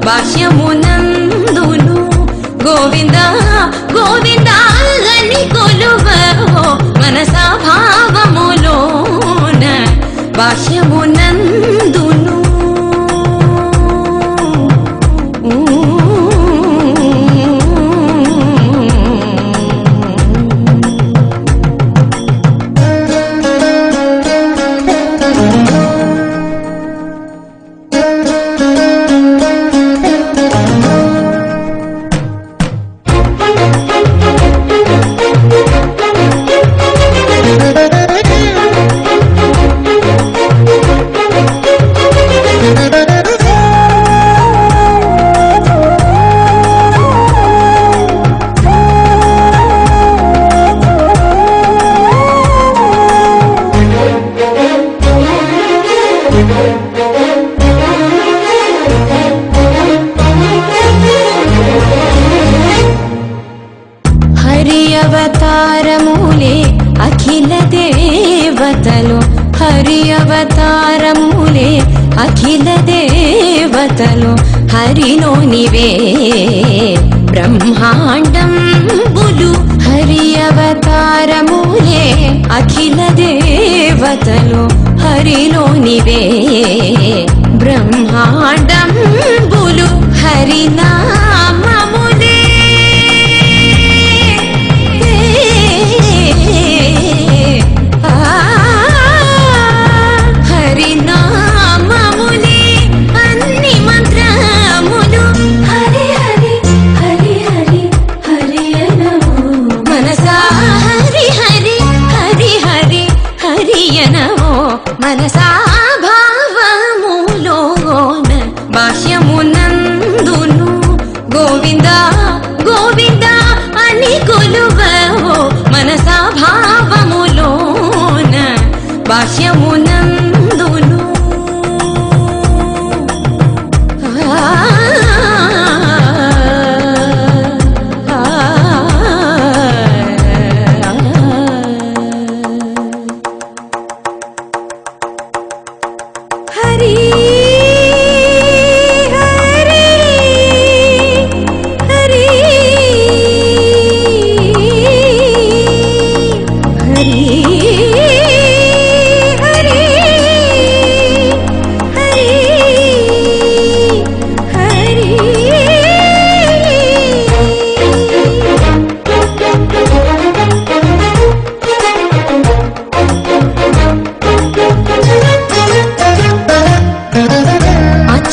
భాష్యమునందును గోవింద గోవింద అని కొలువవో మనసా భావములోన భాష్యమునందును అవతారములే అఖిల దేవతలు హరి అవతారములే అఖిల దేవతలు హరిలోనివే బ్రహ్మాండంబులు హరి అవతారములే అఖిల దేవతలు హరిలోనివే బ్రహ్మాండంబులు హరినామములే హరినామములే అన్ని మంత్రములు హరి హరి హరి హరి హరి నమో మనసా హరి హరి హరి హరి హరి నమో మనసా భావములోన భాష్యమునందును గోవింద గోవింద అని కొలువవో మనసా భావములోన భాష్యమునందును హరి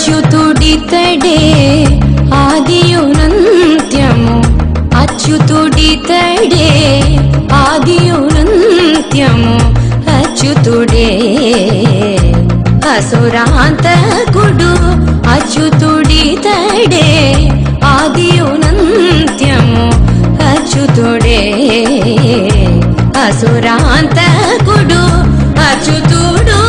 అచ్యుతుడితడే ఆదియునంత్యము అచ్యుతుడితడే ఆదియునంత్యము అచ్యుతుడే అసురాంతకుడు అచ్యుతుడితడే ఆదియునంత్యము అచ్యుతుడే అసురాంతకుడు అచ్యుతుడు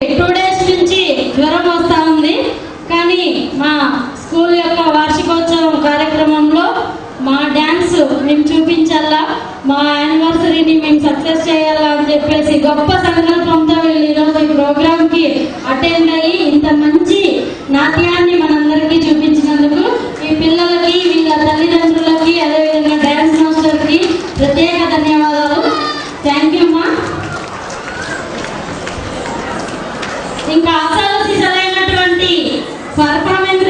2 days నుంచి జ్వరం వస్తా ఉంది. కానీ మా స్కూల్ యొక్క వార్షికోత్సవం కార్యక్రమంలో మా డ్యాన్స్ మేము చూపించాలా, మా యానివర్సరీని మేము సక్సెస్ చేయాలా అని చెప్పేసి గొప్ప సంకల్పంతో వీళ్ళు ఈరోజు ఈ ప్రోగ్రామ్కి అటెండ్ అయ్యి ఇంత మంచి నాట్యాన్ని మనందరికీ చూపించినందుకు ఈ పిల్లలకి వీళ్ళ తల్లిదండ్రులకి అదేవిధంగా డ్యాన్స్ మాస్టర్కి ప్రత్యేక ధన్యవాదాలు. థ్యాంక్ యూ అమ్మా. ఇంకా అసలు సిసలైనటువంటి పర్ఫార్మెన్స్